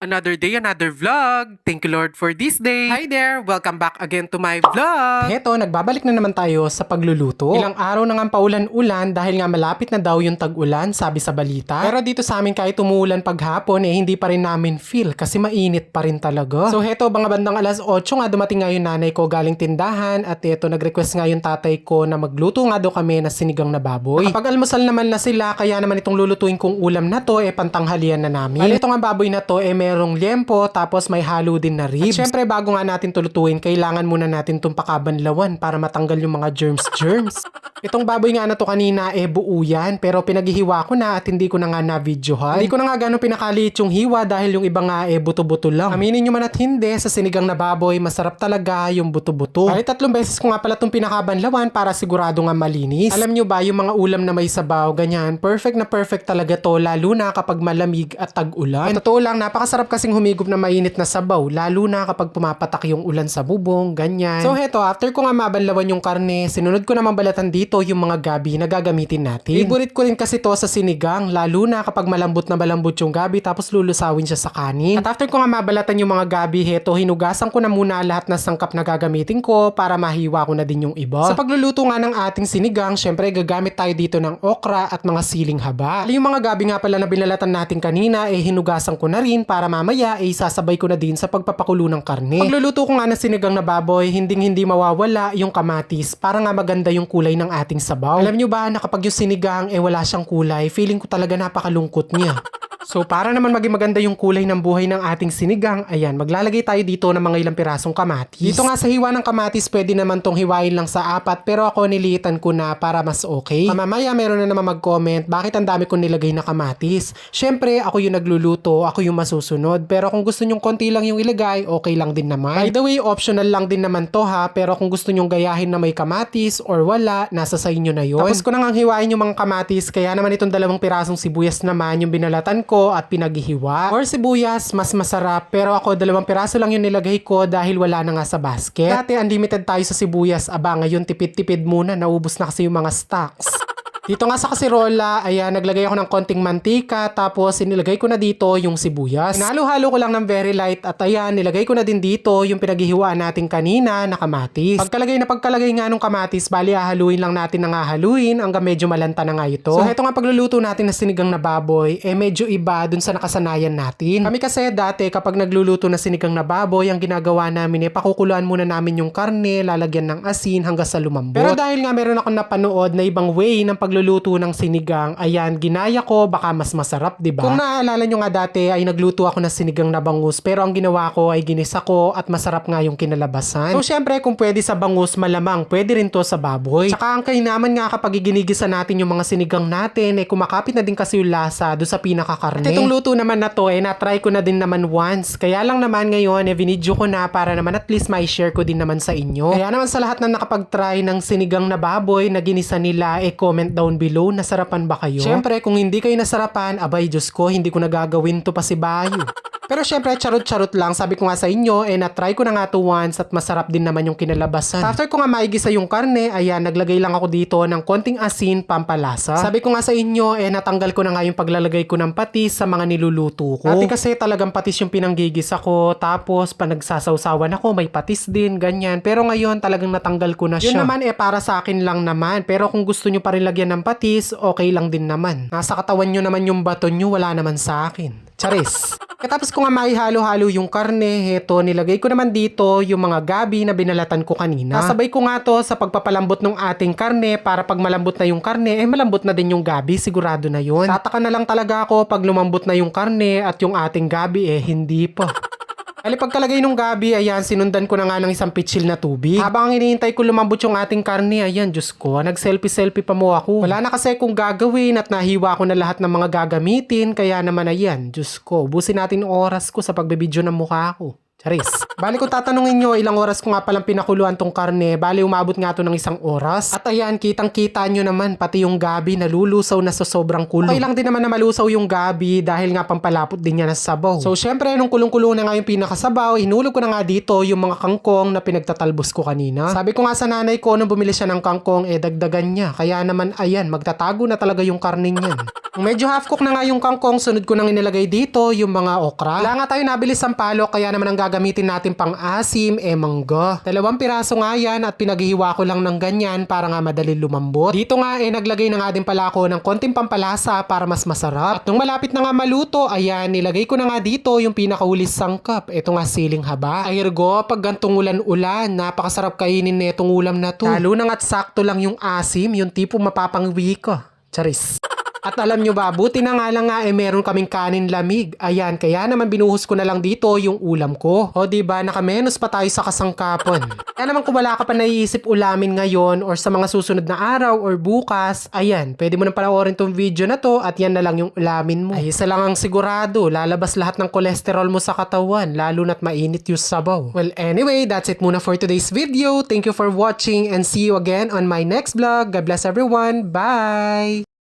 Another day, another vlog. Thank you Lord for this day. Hi there! Welcome back again to my vlog. Heto, nagbabalik na naman tayo sa pagluluto. Ilang araw na nga paulan-ulan dahil nga malapit na daw yung tag-ulan, sabi sa balita. Pero dito sa amin kahit umuulan paghapon hindi pa rin namin feel kasi mainit pa rin talaga. So heto, mga bandang alas 8 nga dumating nga yung nanay ko galing tindahan at heto nag-request nga yung tatay ko na magluto nga daw kami na sinigang na baboy. Kapag almusal naman na sila, kaya naman itong lulutuin kong ulam na to pantanghalian na namin. Bali, ito nga baboy na to merong liempo tapos may halo din na ribs. At syempre bago nga natin tulutuin, kailangan muna natin itong pakabanlawan para matanggal yung mga germs. Itong baboy nga na to kanina buo yan, pero pinaghihiwa ko na at hindi ko na nga na-videohan. Hindi ko na nga gano'ng pinakalit yung hiwa dahil yung iba nga buto-buto lang. Aminin nyo man at hindi, sa sinigang na baboy masarap talaga yung buto-buto. Bali 3 beses ko nga pala itong pinakabanlawan para sigurado nga malinis. Alam nyo ba yung mga ulam na may sabaw, ganyan, perfect na perfect talaga to, lalo na kapag malamig at tag-ulan. Totoo lang, napakasarap kasing humigop na mainit na sabaw, lalo na kapag pumapatak yung ulan sa bubong, ganyan. So heto, after ko nga mabanlawan yung karne, sinunod ko naman balatan dito yung mga gabi na gagamitin natin. Favorite ko rin kasi to sa sinigang, lalo na kapag malambot na malambot yung gabi tapos lulusawin siya sa kanin. At after ko nga mabalatan yung mga gabi, heto, hinugasan ko na muna lahat ng sangkap na gagamitin ko para mahiwa ko na din yung iba. Sa pagluluto nga ng ating sinigang, syempre gagamit tayo dito ng okra at mga siling haba. Yung mga gabi nga pala na binalatan natin kanina, hinugasan ko na rin para mamaya sasabay ko na din sa pagpapakulo ng karne. Pagluluto ko nga ng sinigang na baboy, hindi mawawala yung kamatis para nga maganda yung kulay ng ating sabaw. Alam nyo ba na kapag yung sinigang wala siyang kulay, feeling ko talaga napakalungkot niya. So para naman maging maganda yung kulay ng buhay ng ating sinigang, ayan, maglalagay tayo dito ng mga ilang pirasong kamatis. Dito nga sa hiwa ng kamatis, pwede naman tong hiwain lang sa 4, pero ako nilitan ko na para mas okay. Mamaya meron na naman mag-comment, bakit ang dami kong nilagay na kamatis? Syempre, ako yung nagluluto, ako yung masusunod, pero kung gusto nyong konti lang yung ilagay, okay lang din naman. By the way, optional lang din naman to ha, pero kung gusto nyong gayahin na may kamatis or wala, nasa sa inyo na yun. Tapos ko na nga hiwain yung mga kamatis, kaya naman itong 2 pirasong sibuyas naman yung binalatan ko at pinaghihiwa. Or sibuyas, mas masarap, pero ako 2 piraso lang yung nilagay ko dahil wala na nga sa basket. Dati unlimited tayo sa sibuyas, ngayon tipid-tipid muna, naubos na kasi yung mga stocks. Dito nga sa kasirola, ayan, naglagay ako ng konting mantika, tapos inilagay ko na dito yung sibuyas. Hinalo-halo ko lang ng very light at ayan, nilagay ko na din dito yung pinaghihiwaan natin kanina na kamatis. Pagkalagay nga nung kamatis, bali hahaluin lang natin na haluin hanggang medyo malanta na nga ito. So heto nga pagluluto natin na sinigang na baboy, medyo iba dun sa nakasanayan natin. Kami kasi dati kapag nagluluto na sinigang na baboy, ang ginagawa namin pakukuluan muna namin yung karne, lalagyan ng asin hanggang sa lumambot. Pero dahil nga meron akong napanood na ibang way ng pagluluto ng sinigang, ayan, ginaya ko, baka mas masarap, diba? Kung naaalala nyo nga dati ay nagluto ako ng sinigang na bangus, pero ang ginawa ko ay ginisa ko at masarap nga yung kinalabasan. So syempre kung pwede sa bangus, malamang pwede rin to sa baboy. Tsaka ang kainaman nga kapag ginigisa natin yung mga sinigang natin, kumakapit na din kasi yung lasa do sa pinakakarne. At itong luto naman na to, na-try ko na din naman once. Kaya lang naman ngayon, video ko na para naman at least may share ko din naman sa inyo. Kaya naman sa lahat na nakapag-try ng sinigang na baboy na ginisa nila, comment down below, nasarapan ba kayo? Syempre, kung hindi kayo nasarapan, abay Diyos ko, hindi ko nagagawin to pa si Bayo. Pero syempre, charot-charot lang. Sabi ko nga sa inyo, na-try ko na nga to once at masarap din naman yung kinalabasan. After ko nga maigisa yung karne, ayan, naglagay lang ako dito ng konting asin, pampalasa. Sabi ko nga sa inyo, natanggal ko na nga yung paglalagay ko ng patis sa mga niluluto ko. Dati kasi talagang patis yung pinanggigisa ko, tapos pa nagsasawsawan ako, may patis din, ganyan. Pero ngayon, talagang natanggal ko na siya. Yun naman para sa akin lang naman. Pero kung gusto nyo pa rin lagyan ng patis, okay lang din naman. Nasa katawan nyo naman yung bato nyo, wala naman sa akin. Charis. Katapos ko nga maihalo-halo yung karne, heto, nilagay ko naman dito yung mga gabi na binalatan ko kanina. Nasabay ko nga to sa pagpapalambot ng ating karne para pag malambot na yung karne, malambot na din yung gabi, sigurado na yun. Tataka na lang talaga ako pag lumambot na yung karne at yung ating gabi hindi pa. Bali pagkalagay nung gabi, ayan, sinundan ko na nga ng isang pitsil na tubig. Habang hinihintay ko lumambot yung ating karne, ayan, Diyos ko, nag-selfie-selfie pa mo ako. Wala na kasi kung gagawin at nahiwa ko na lahat ng mga gagamitin, kaya naman ayan, Diyos ko, ubusin natin oras ko sa pagbibidyo ng mukha ko. Charis. Bali kung tatanungin nyo, ilang oras ko nga palang pinakuluan tong karne, bali umabot nga to ng 1 oras. At ayan, kitang-kita nyo naman, pati yung gabi nalulusaw na sa sobrang kulo. Okay lang din naman na malusaw yung gabi dahil nga pampalapot din niya na sabaw. So syempre, nung kulong-kulo na nga yung pinakasabaw, hinulog ko na nga dito yung mga kangkong na pinagtatalbos ko kanina. Sabi ko nga sa nanay ko, nung bumili siya ng kangkong, dagdagan niya. Kaya naman, ayan, magtatago na talaga yung karne niyan. Medyo half cook na nga yung kangkong, sunod ko nang inilagay dito yung mga okra. Wala nga tayo nabilis sampalok, kaya naman ang gagamitin natin pang asim, mangga. 2 piraso nga yan at pinaghihiwa ko lang ng ganyan para nga madali lumambot. Dito nga naglagay na nga din pala ako ng konting pampalasa para mas masarap. At nung malapit na nga maluto, ayan, nilagay ko na nga dito yung pinakahulis sangkap. Ito nga siling haba. Ayergo, pag gantong ulan-ulan, napakasarap kainin netong ulam na to. Lalo na nga't sakto lang yung asim, yung tipo mapapangwi ka. Charis. At alam nyo ba, buti na nga lang nga meron kaming kanin lamig. Ayan, kaya naman binuhos ko na lang dito yung ulam ko. O diba, nakamenos pa tayo sa kasangkapon. Kaya naman kung wala ka pa naiisip ulamin ngayon or sa mga susunod na araw or bukas, ayan, pwede mo nang panoorin tong video na to at yan na lang yung ulamin mo. Ay, isa lang ang sigurado, lalabas lahat ng cholesterol mo sa katawan, lalo na't mainit yung sabaw. Well, anyway, that's it muna for today's video. Thank you for watching and see you again on my next vlog. God bless everyone. Bye!